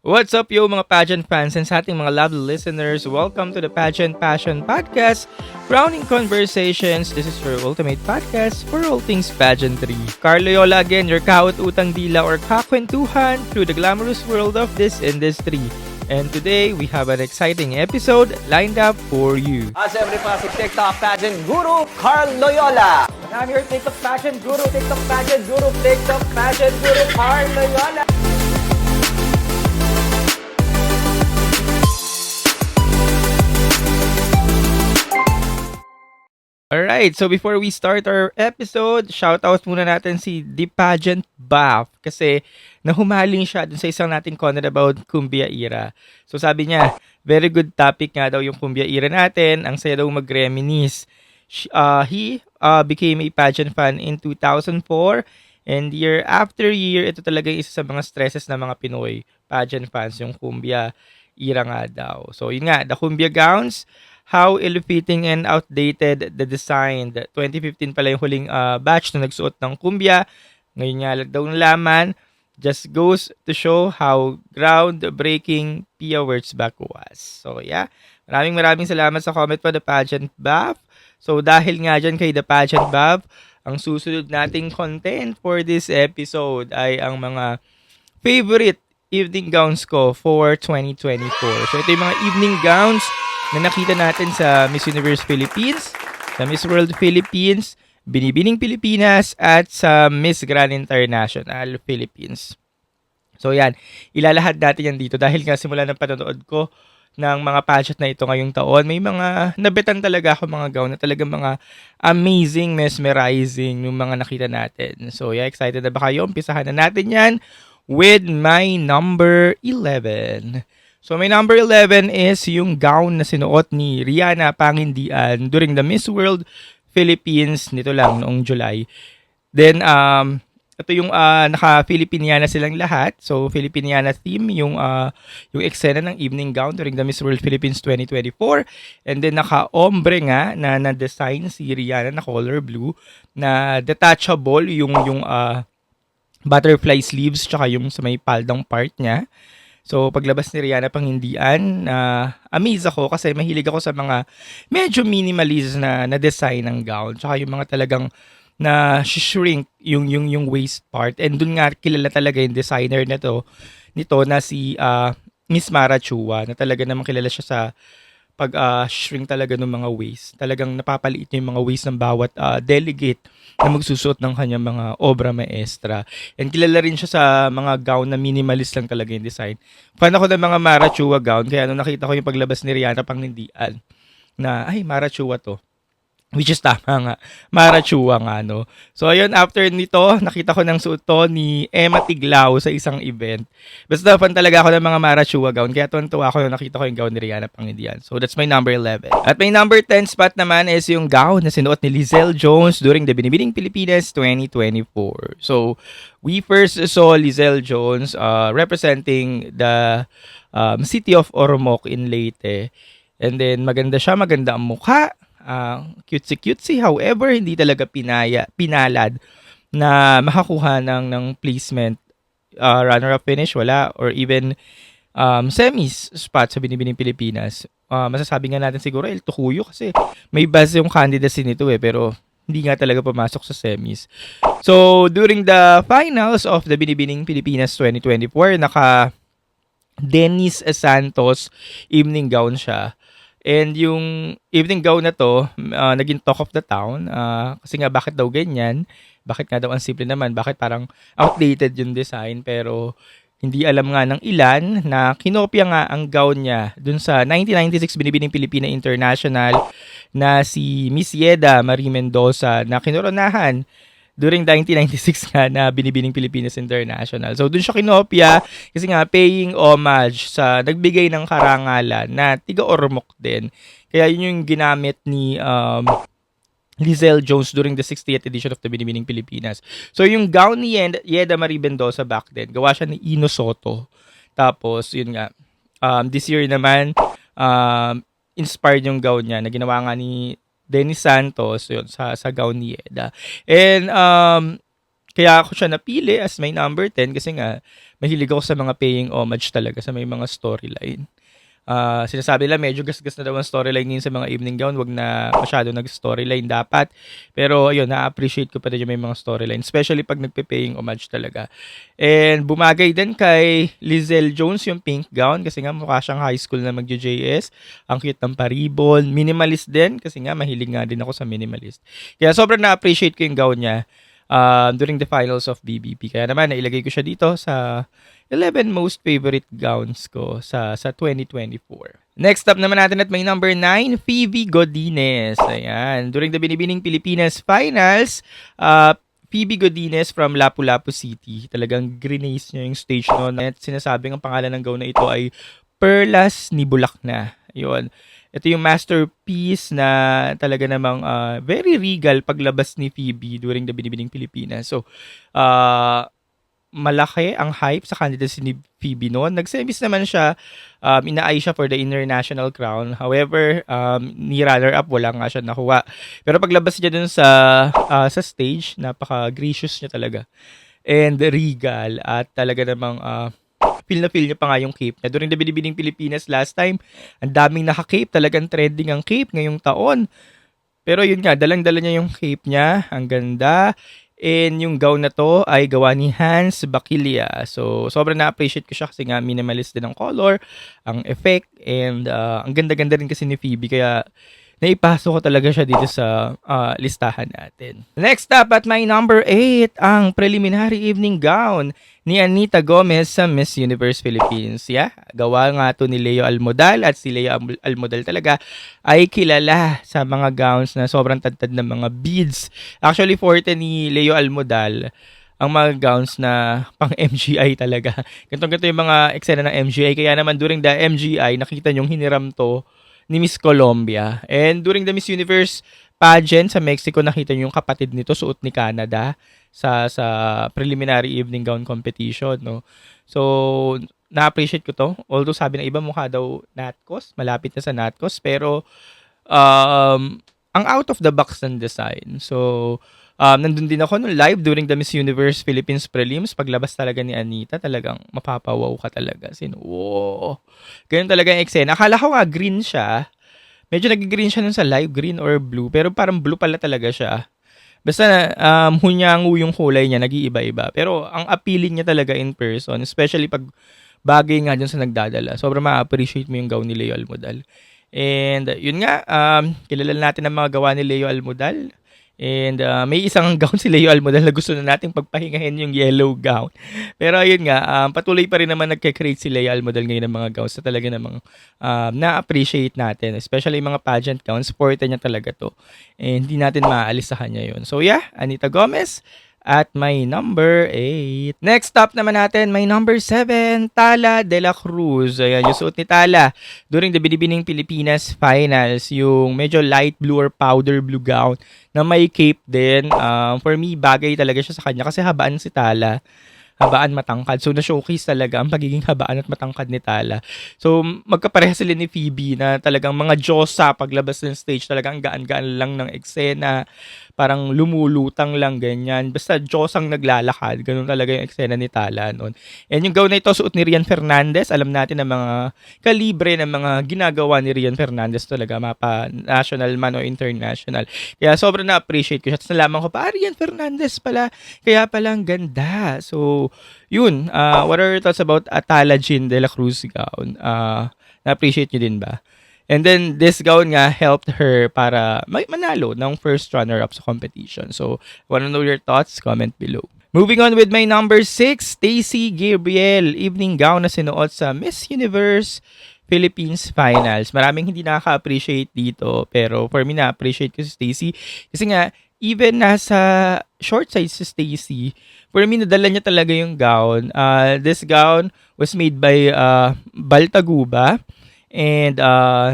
What's up, yo, mga pageant fans and sa ating mga lovely listeners? Welcome to the Pageant Passion Podcast, Crowning Conversations. This is your ultimate podcast for all things pageantry. Carlo Yola again, your kahut-utang dila or kakwentuhan through the glamorous world of this industry. And today, we have an exciting episode lined up for you. Siyempre pa si TikTok Pageant Guru, Carl Loyola. And I'm your TikTok Pageant Guru, TikTok Pageant Guru, TikTok Pageant Guru, Carl Loyola. Alright, so before we start our episode, shoutout muna natin si The Pageant Buff kasi nahumaling siya dun sa isang nating content about Cumbia Era. So sabi niya, very good topic nga daw yung Cumbia Era natin, ang saya daw mag-reminisce. He became a pageant fan in 2004 and year after year, ito talaga isa sa mga stresses ng mga Pinoy pageant fans, yung Cumbia Era nga daw. So yun nga, the Cumbia gowns, how ill-fitting and outdated the design. 2015 pala yung huling batch na nagsuot ng kumbya. Ngayon nga daw nalaman, just goes to show how groundbreaking Pia Wurtzbach was. So yeah, maraming salamat sa comment pa, The Pageant Buff. So dahil nga dyan kay The Pageant Buff, ang susunod nating content for this episode ay ang mga favorite evening gowns ko for 2024. So ito yung mga evening gowns na nakita natin sa Miss Universe Philippines, sa Miss World Philippines, Binibining Pilipinas, at sa Miss Grand International Philippines. So yan, ilalahad natin yan dito dahil nga simula ng panonood ko ng mga pageant na ito ngayong taon, may mga nabetan talaga ako mga gown na talagang mga amazing, mesmerizing yung mga nakita natin. So yeah, excited na ba kayo? Umpisahan na natin yan with my number 11. So my number 11 is yung gown na sinuot ni Rihanna Pangindian during the Miss World Philippines nito lang noong July. Then ito yung naka-Filipiniana silang lahat. So Filipiniana theme yung eksena ng evening gown during the Miss World Philippines 2024. And then naka-ombre nga na design si Rihanna na color blue na detachable yung butterfly sleeves tsaka yung sa may paldang part niya. So, paglabas ni Rihanna Pangindian, amaze ako kasi mahilig ako sa mga medyo minimalist na design ng gown. Tsaka yung mga talagang na shrink yung waist part. And dun nga kilala talaga yung designer nito na si Miss Mara Chua, na talaga naman kilala siya sa pag-shrink talaga ng mga waist. Talagang napapaliit niya yung mga waist ng bawat delegate na magsusuot ng kanyang mga obra maestra. And kilala rin siya sa mga gown na minimalist lang talaga yung design. Fan ako ng mga Mara Chua gown, kaya nung nakita ko yung paglabas ni Rihanna Pangindian, na ay, Mara Chua to. Which is tama nga. Mara Chua nga, no? So, ayun, after nito, nakita ko ng suot to ni Emma Tiglao sa isang event. Basta fan talaga ako ng mga Mara Chua gown. Kaya tuwan-tuwa ako nung nakita ko yung gown ni Rihanna Pangindian. So, that's my number 11. At my number 10 spot naman is yung gown na sinuot ni Lizelle Jones during the Binibining Pilipinas 2024. So, we first saw Lizelle Jones representing the city of Ormoc in Leyte. And then, maganda siya, maganda ang mukha. Cutesy. However, hindi talaga pinalad na makakuha ng placement. Runner-up finish, wala. Or even semis spot sa Binibining Pilipinas. Masasabi nga natin siguro El Tukuyo kasi may buzz yung candidacy nito pero hindi nga talaga pumasok sa semis. So, during the finals of the Binibining Pilipinas 2024, naka Dennis Santos evening gown siya. And yung evening gown na to, naging talk of the town. Kasi nga, bakit daw ganyan? Bakit nga daw ang simple naman? Bakit parang outdated yung design? Pero hindi alam nga ng ilan na kinopya nga ang gown niya dun sa 1996 Binibining Pilipina International na si Miss Yeda Marie Mendoza na kinoronahan during 1996 nga na Binibining Pilipinas International. So, dun siya kinopya kasi nga paying homage sa nagbigay ng karangalan na tiga-Ormoc din. Kaya yun yung ginamit ni Lizelle Jones during the 60th edition of the Binibining Pilipinas. So, yung gown ni Yeda Marie Mendoza back then, gawa siya ni Ino Soto. Tapos, yun nga, this year naman, inspired yung gown niya na ginawa nga ni Dennis Santos yun, sa gown ni Yeda. And Kaya ako siya napili as my number 10 kasi nga mahilig ako sa mga paying homage talaga sa may mga storyline. Sinasabi nila medyo gasgas na daw ang storyline ngayon sa mga evening gown, wag na masyado nag-storyline dapat. Pero ayun, na-appreciate ko pa rin yung may mga storyline, especially pag nagpe-paying homage talaga. And bumagay din kay Lizelle Jones yung pink gown kasi nga mukha siyang high school na magjo-JS. Ang cute ng paribon. Minimalist din kasi nga mahilig nga din ako sa minimalist. Kaya sobrang na-appreciate ko yung gown niya during the finals of BBP. Kaya naman nailagay ko siya dito sa 11 most favorite gowns ko sa 2024. Next up naman natin at may number 9, Phoebe Godinez. Ayan. During the Binibining Pilipinas Finals, Phoebe Godinez from Lapu-Lapu City. Talagang grinace niya yung stage noon. At sinasabing ang pangalan ng gown na ito ay Perlas ni Bulakna. Ayun. Ito yung masterpiece na talaga namang very regal paglabas ni Phoebe during the Binibining Pilipinas. So, malaki ang hype sa candidacy ni Phoebe noon. Nag-semis naman siya, inaay siya for the international crown. However, ni runner-up, wala nga siya nakuha. Pero paglabas niya dun sa stage, napaka-gracious niya talaga. And regal. At talaga namang feel na feel niya pa nga yung cape niya. During the Binibining Pilipinas last time, ang daming naka-cape. Talagang trending ang cape ngayong taon. Pero yun nga, dalang-dala niya yung cape niya. Ang ganda. And yung gown na to ay gawa ni Hans Bakilia. So, sobrang na-appreciate ko siya kasi nga minimalist din ang color, ang effect, and ang ganda-ganda rin kasi ni Phoebe. Kaya, naipasok ko talaga siya dito sa listahan natin. Next up at my number 8, ang preliminary evening gown ni Anita Gomez sa Miss Universe Philippines. Yeah, gawa nga to ni Leo Almodal at si Leo Almodal talaga ay kilala sa mga gowns na sobrang tantad ng mga beads. Actually, forte ni Leo Almodal ang mga gowns na pang MGI talaga. Ganito yung mga eksena ng MGI. Kaya naman during the MGI, nakita nyong hiniram to ni Miss Colombia. And during the Miss Universe pageant sa Mexico, nakita niyo yung kapatid nito suot ni Canada sa preliminary evening gown competition, no. So, na-appreciate ko to. Although sabi ng iba mukha daw Natcos, malapit na sa Natcos, pero ang out of the box ng design. So, nandun din ako nung live during the Miss Universe Philippines prelims. Paglabas talaga ni Anita, talagang mapapawaw ka talaga. Wow. Ganyan talaga yung eksena. Akala ko nga green siya. Medyo nag-green siya nun sa live, green or blue. Pero parang blue pala talaga siya. Basta hunyango yung kulay niya, nag-iiba-iba. Pero ang appealing niya talaga in person, especially pag bagay nga dyan sa nagdadala. Sobrang ma-appreciate mo yung gown ni Leo Almodal. And yun nga, kilala natin ang mga gawa ni Leo Almodal. And may isang gown si Leo Almodal na gusto na nating pagpahingahin, yung yellow gown. Pero ayun nga, patuloy pa rin naman nagke-create si Leo Almodal ngayon ng mga gowns na talaga namang na-appreciate natin. Especially yung mga pageant gowns, forte niya talaga to. And hindi natin maaalis sa kanya yun. So yeah, Anita Gomez at my number 8. Next up naman natin, my number 7, Tala de la Cruz. Ayan, yung suot ni Tala during the Binibining Pilipinas Finals, yung medyo light blue or powder blue gown na may cape din. For me, bagay talaga siya sa kanya kasi habaan si Tala. Habaan, matangkad. So, na-showcase talaga ang pagiging habaan at matangkad ni Tala. So, magkapareha sila ni Phoebe na talagang mga Diyosa paglabas ng stage. Talagang gaan-gaan lang ng eksena. Parang lumulutang lang, ganyan. Basta Diyosang naglalakad. Ganun talaga yung eksena ni Tala noon. And yung gown na ito, suot ni Rian Fernandez. Alam natin ang mga kalibre ng mga ginagawa ni Rian Fernandez talaga. Mapa national man o international. Kaya sobrang na-appreciate ko siya. Tapos nalaman ko pa, Rian Fernandez pala. Kaya palang ganda. So, yun. What are your thoughts about Atala Jean de la Cruz gown? Na-appreciate nyo din ba? And then, this gown nga helped her para manalo ng first runner-up sa competition. So, wanna know your thoughts? Comment below. Moving on with my number 6, Stacey Gabriel. Evening gown na sinuot sa Miss Universe Philippines Finals. Maraming hindi nakaka-appreciate dito. Pero for me, na-appreciate ko si Stacey. Kasi nga, even nasa short size si Stacey, for me, nadala niya talaga yung gown. This gown was made by Baltaguba. And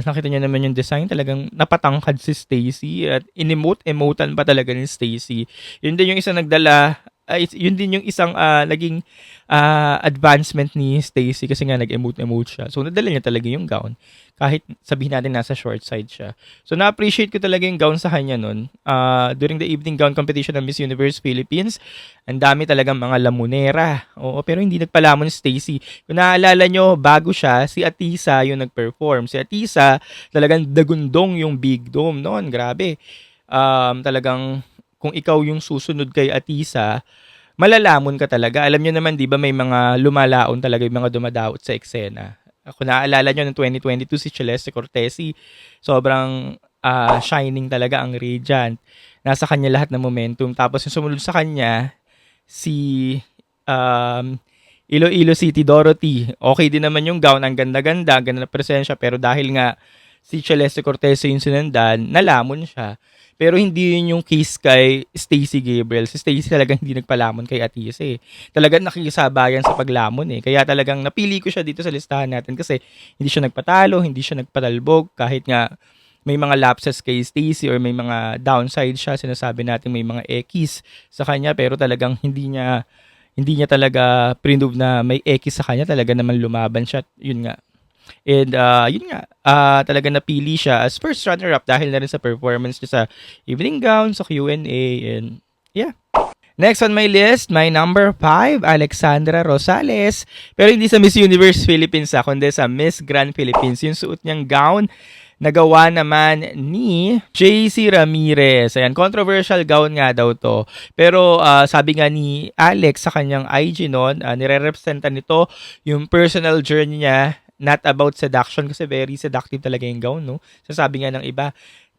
nakita niyo naman yung design, talagang napatangkad si Stacey at emotan pa talaga ni Stacey. Yun din yung isa nagdala yun din yung isang naging advancement ni Stacy kasi nga nag-emote siya. So nadala niya talaga yung gown kahit sabihin natin nasa short side siya. So na-appreciate ko talaga yung gown sa kanya nun. During the evening gown competition ng Miss Universe Philippines, ang dami talagang mga lamunera. Oo, pero hindi nagpalamon si Stacy. Kung naaalala nyo, bago siya, si Atisa yung nag-perform. Si Atisa, talagang dagundong yung Big Dome noon. Grabe. Talagang kung ikaw yung susunod kay Atisa, malalamon ka talaga. Alam nyo naman, di ba, may mga lumalaon talaga yung mga dumadaot sa eksena. Kung naaalala nyo, ng 2022, si Celeste Cortesi, sobrang shining talaga ang Radiant. Nasa kanya lahat ng momentum. Tapos yung sumunod sa kanya, si Iloilo City Dorothy. Okay din naman yung gown, ang ganda-ganda, ang ganda na presensya, pero dahil nga si Celeste Cortez yung sinundan, nalamon siya. Pero hindi yun yung case kay Stacey Gabriel. Si Stacey talagang hindi nagpalamon kay Atisa eh. Talagang nakikisabayan sa paglamon eh. Kaya talagang napili ko siya dito sa listahan natin kasi hindi siya nagpatalo, hindi siya nagpatalbog, kahit nga may mga lapses kay Stacey or may mga downside siya, sinasabi natin may mga ekis sa kanya, pero talagang hindi niya talaga prove na may ekis sa kanya, talaga naman lumaban siya. Yun nga. And yun nga, talaga napili siya as first runner-up dahil na rin sa performance niya sa evening gown, sa Q&A, and yeah. Next on my list, my number 5, Alexandra Rosales. Pero hindi sa Miss Universe Philippines kundi sa Miss Grand Philippines. Yung suot niyang gown, nagawa naman ni JC Ramirez. Ayan, controversial gown nga daw to. Pero sabi nga ni Alex sa kanyang IG noon, nire-representa nito yung personal journey niya, not about seduction kasi very seductive talaga yung gown, no? So sabi nga ng iba,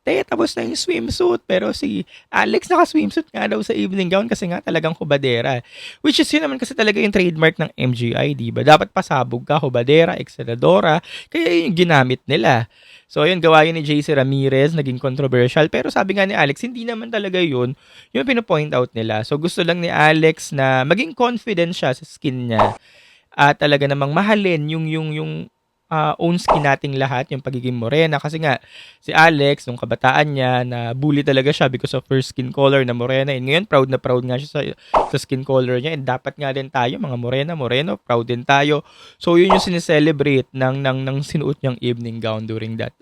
tapos na yung swimsuit. Pero si Alex naka-swimsuit nga daw sa evening gown kasi nga talagang hubadera. Which is yun naman kasi talaga yung trademark ng MGI, diba? Dapat pasabog ka, hubadera, ekseladora. Kaya yun yung ginamit nila. So yun, gawa yun ni JC Ramirez, naging controversial. Pero sabi nga ni Alex, hindi naman talaga yun yung pinopoint out nila. So gusto lang ni Alex na maging confident siya sa skin niya. At talaga namang mahalin yung own skin nating lahat, yung pagiging morena. Kasi nga, si Alex, nung kabataan niya, na bully talaga siya because of her skin color na morena. And ngayon, proud na proud nga siya sa skin color niya. And dapat nga din tayo, mga moreno, proud din tayo. So, yun yung sineselebrate ng sinuot niyang evening gown during that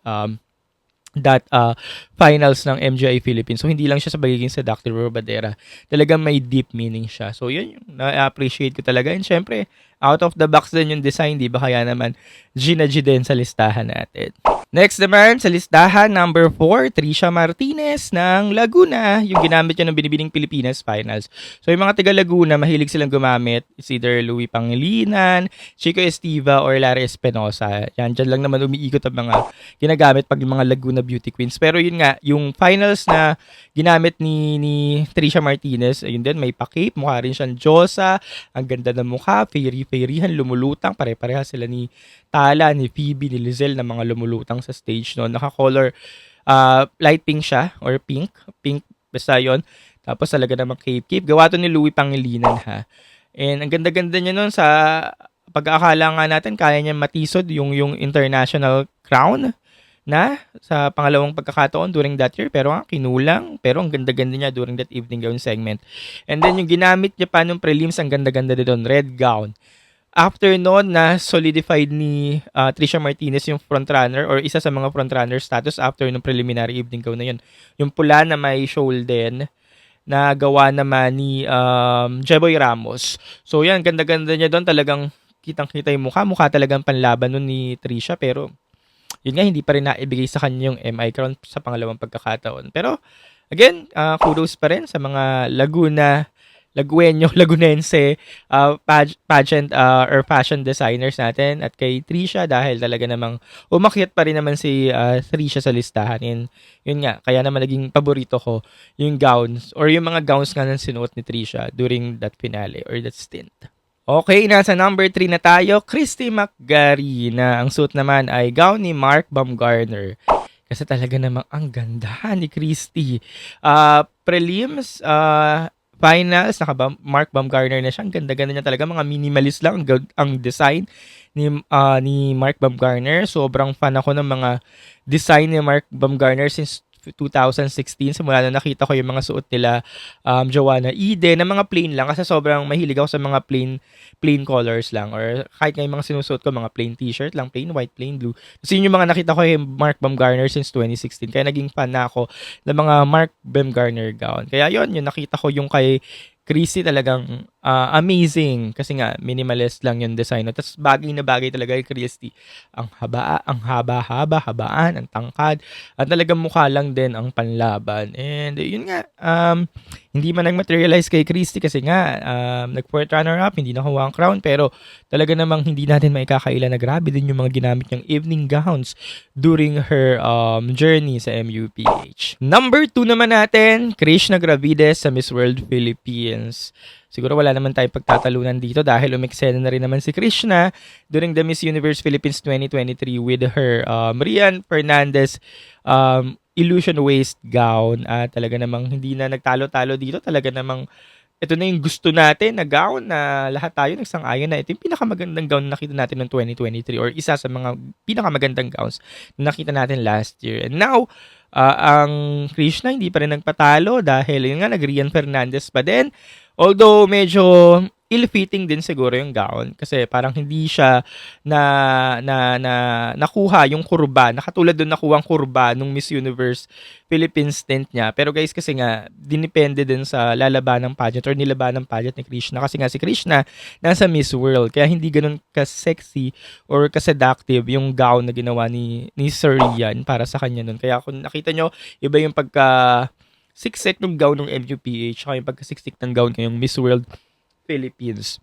finals ng MGI Philippines. So, hindi lang siya sa pagiging seductive or badera. Talagang may deep meaning siya. So, yun yung na-appreciate ko talaga. And syempre, out of the box din yung design, di ba? Kaya naman, Gina G din sa listahan natin. Next naman, sa listahan, number 4, Trisha Martinez ng Laguna. Yung ginamit niya ng Binibining Pilipinas Finals. So, yung mga taga Laguna, mahilig silang gumamit. It's either Louie Pangilinan, Chico Estiva, or Larry Espinosa. Yan, dyan lang naman umiikot ang mga ginagamit pag yung mga Laguna Beauty Queens. Pero yun nga, yung finals na ginamit ni Trisha Martinez, ayun din, may pa-cape, mukha rin siyang Diyosa, ang ganda ng mukha, fairy-fairyhan, lumulutang, pare-pareha sila ni Tala, ni Phoebe, ni Lizelle na mga lumulutang sa stage no. Naka-color light pink siya or pink basta yon. Tapos talaga namang cape. Gawa to ni Louie Pangilinan ha. And ang ganda-ganda niya noon sa pag-aakala nga natin kaya niya matisod yung international crown na sa pangalawang pagkakataon during that year, pero kinulang, pero ang ganda-ganda niya during that evening gown segment. And then yung ginamit niya pa nung prelims, ang ganda-ganda din doon, red gown. After noon, na solidified ni Trisha Martinez yung frontrunner or isa sa mga frontrunner status after nung preliminary evening gown na yun. Yung pula na may shawl din, na gawa naman ni Jeboy Ramos. So yan, ganda-ganda niya doon, talagang kitang-kita yung mukha talagang panlaban nun ni Trisha, pero yun nga, hindi pa rin naibigay sa kanya yung MI crown sa pangalawang pagkakataon. Pero again, kudos pa rin sa mga Lagunense pageant or fashion designers natin at kay Trisha dahil talaga namang umakyat pa rin naman si Trisha sa listahan. And yun nga, kaya naman naging paborito ko yung gowns or yung mga gowns nga ng sinuot ni Trisha during that finale or that stint. Okay, nasa number 3 na tayo, Christy McGarry, na ang suit naman ay gown ni Mark Baumgartner. Kasi talaga namang ang ganda ni Christy. Prelims, finals, Mark Baumgartner na siya. Ang ganda-ganda niya talaga. Mga minimalist lang ang design ni Mark Baumgartner. Sobrang fan ako ng mga design ni Mark Baumgartner since 2016 simula na nakita ko yung mga suot nila Joanna Eden na mga plain lang kasi sobrang mahilig ako sa mga plain colors lang or kahit nga yung mga sinusuot ko mga plain t-shirt lang, plain white, plain blue. Kasi yun yung mga nakita ko yung Mark Baumgartner since 2016 kaya naging fan na ako ng mga Mark Baumgartner gown. Kaya yun, yung nakita ko yung kay Chrissy talagang amazing kasi nga minimalist lang yung design. Tapos bagay na bagay talaga kay Chrissy. Ang haba-haba, habaan, ang tangkad. At talagang mukha lang din ang panlaban. And yun nga, hindi man nag-materialize kay Chrissy kasi nga nag-fourth runner-up, hindi nakuha ang crown. Pero talaga namang hindi natin maikakaila na grabe din yung mga ginamit niyang evening gowns during her journey sa MUPH. Number 2 naman natin, Krishna Gravides sa Miss World Philippines. Siguro wala naman tayong pagtatalunan dito dahil umeksena na rin naman si Krishna during the Miss Universe Philippines 2023 with her Rian Fernandez Illusion Waist gown. Talaga namang hindi na nagtalo-talo dito. Talaga namang ito na yung gusto natin na gown na lahat tayo nagsang-ayon na ito yung pinakamagandang gown na nakita natin noong 2023 or isa sa mga pinakamagandang gowns na nakita natin last year. And now, ang Krishna hindi pa rin nagpatalo dahil yun nga nag-Rian Fernandez pa din. Although medyo ill-fitting din siguro yung gown kasi parang hindi siya nakuha yung kurba. Nakatulad doon nakuha ang kurba nung Miss Universe Philippines stint niya. Pero guys kasi nga dinepende din sa lalaban ng pageant or nilaban ng pageant ni Krishna kasi nga si Krishna nasa Miss World kaya hindi ganun ka-sexy or ka-seductive yung gown na ginawa ni Sir Rian para sa kanya nun. Kaya kung nakita nyo, iba yung pagka siksik ng gown ng MUPH kaya yung pagkasiksik ng gown ngayong Miss World Philippines.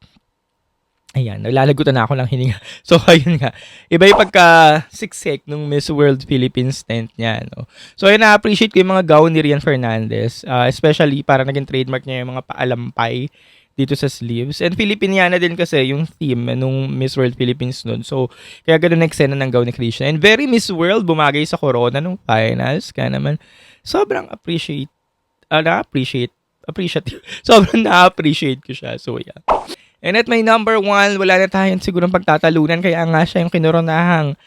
Ayan, nalalagutan na ako ng hininga. So, ayun nga. Iba yung pagka-siksik ng Miss World Philippines tent niya. No? So, ayun, na-appreciate ko yung mga gown ni Rian Fernandez. Especially, para naging trademark niya yung mga paalampay dito sa sleeves. And Filipiniana din kasi yung theme nung Miss World Philippines nun. So, kaya ganun na eksena ng gown ni Krishna. And very Miss World, bumagay sa corona nung finals. Kaya naman, sobrang appreciative. Sobrang na-appreciate ko siya. So, yeah. And at my number 1, wala na tayong sigurong pagtatalunan. Kaya nga siya yung kinoronahang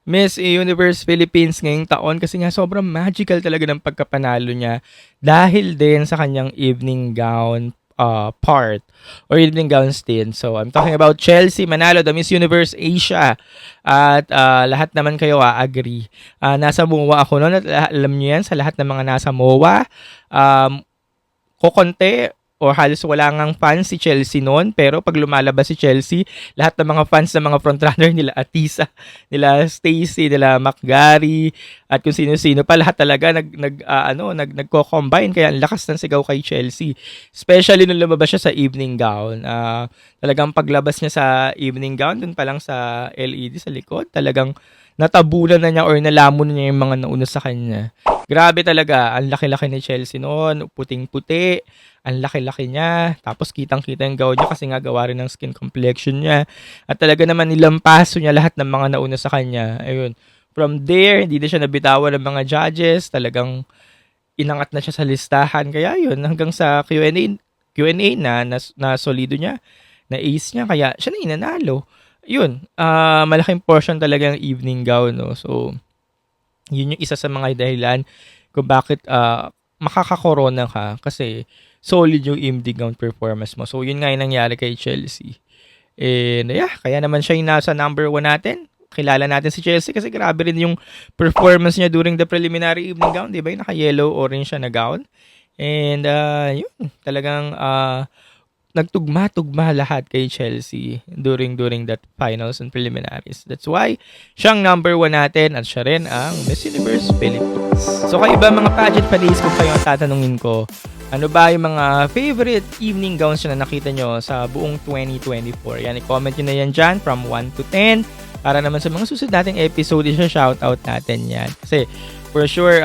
Miss Universe Philippines ngayong taon. Kasi nga sobrang magical talaga ng pagkapanalo niya. Dahil din sa kanyang evening gown part or evening gown stint. So, I'm talking about Chelsea Manalo, the Miss Universe Asia. At lahat naman kayo agree. Nasa MOA ako noon at alam niyo yan sa lahat ng mga nasa MOA. Kokonte o halos wala ngang fans si Chelsea noon pero pag lumalabas si Chelsea, lahat ng mga fans ng mga frontrunner nila Atisa, nila Stacy, nila McGarry at kung sino-sino pa lahat talaga nagko-combine kaya ang lakas ng sigaw kay Chelsea. Especially nung lumabas siya sa evening gown. Talagang paglabas niya sa evening gown dun pa lang sa LED sa likod, talagang natabunan na niya or nalamon na niya yung mga nauna sa kanya. Grabe talaga, ang laki-laki ni Chelsea noon, puting-puti, ang laki-laki niya, tapos kitang-kita yung gown niya kasi nga gawa rin ng skin complexion niya. At talaga naman nilampaso niya lahat ng mga nauna sa kanya. Ayun, from there, hindi na siya nabitawan ng mga judges, talagang inangat na siya sa listahan. Kaya yun, hanggang sa Q&A na solido niya, na ace niya, kaya siya na inanalo. Yun, malaking portion talaga ng evening gown, no? So, yun yung isa sa mga dahilan kung bakit makakakorona ka kasi solid yung evening gown performance mo. So, yun nga yung nangyari kay Chelsea. And, yeah, kaya naman siya yung nasa number 1 natin. Kilala natin si Chelsea kasi grabe rin yung performance niya during the preliminary evening gown. Diba? Yung naka-yellow, orange siya na gown. And, yun, talagang nagtugma-tugma lahat kay Chelsea during that finals and preliminaries. That's why siyang number 1 natin at siya rin ang Miss Universe Philippines. So kayo ba mga pageant fans, kung kayo ang tatanungin ko, ano ba yung mga favorite evening gowns na nakita nyo sa buong 2024? Yan, i-comment nyo na yan dyan from 1 to 10 para naman sa mga susunod nating episode, i-shoutout natin yan. Kasi for sure,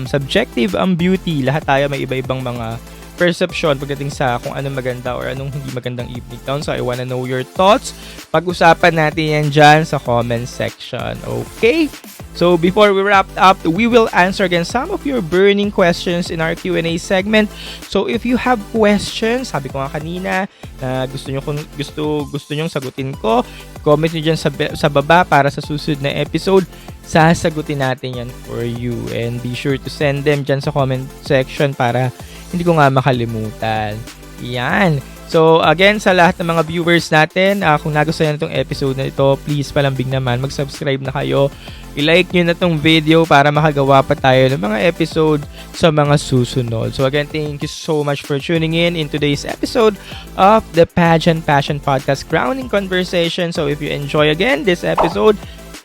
subjective ang beauty. Lahat tayo may iba-ibang mga perception pagdating sa kung anong maganda or anong hindi magandang evening gown. So, I wanna know your thoughts. Pag-usapan natin yan dyan sa comment section. Okay? So, before we wrap up, we will answer again some of your burning questions in our Q&A segment. So, if you have questions, sabi ko nga kanina, na gusto nyong sagutin ko, comment nyo dyan sa baba para sa susunod na episode. sasagutin natin yan for you. And be sure to send them dyan sa comment section para hindi ko nga makalimutan. Yan. So, again, sa lahat ng mga viewers natin, kung nagustuhan nyo itong episode na ito, please palambing naman, mag-subscribe na kayo. I-like nyo na itong video para makagawa pa tayo ng mga episode sa mga susunod. So, again, thank you so much for tuning in today's episode of the Pageant Passion Podcast Crowning Conversation. So, if you enjoy again this episode,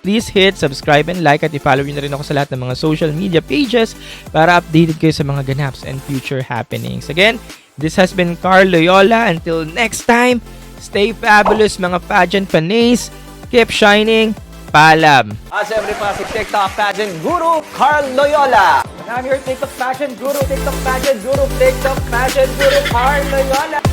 please hit subscribe and like at i-follow nyo na rin ako sa lahat ng mga social media pages para updated kayo sa mga ganaps and future happenings. Again, this has been Carl Loyola. Until next time, stay fabulous mga pageant fanays. Keep shining. Paalam. Siyempre pa si TikTok Pageant Guru, Carl Loyola. And I'm your TikTok Pageant Guru, TikTok Pageant Guru, TikTok Pageant Guru, Carl Loyola.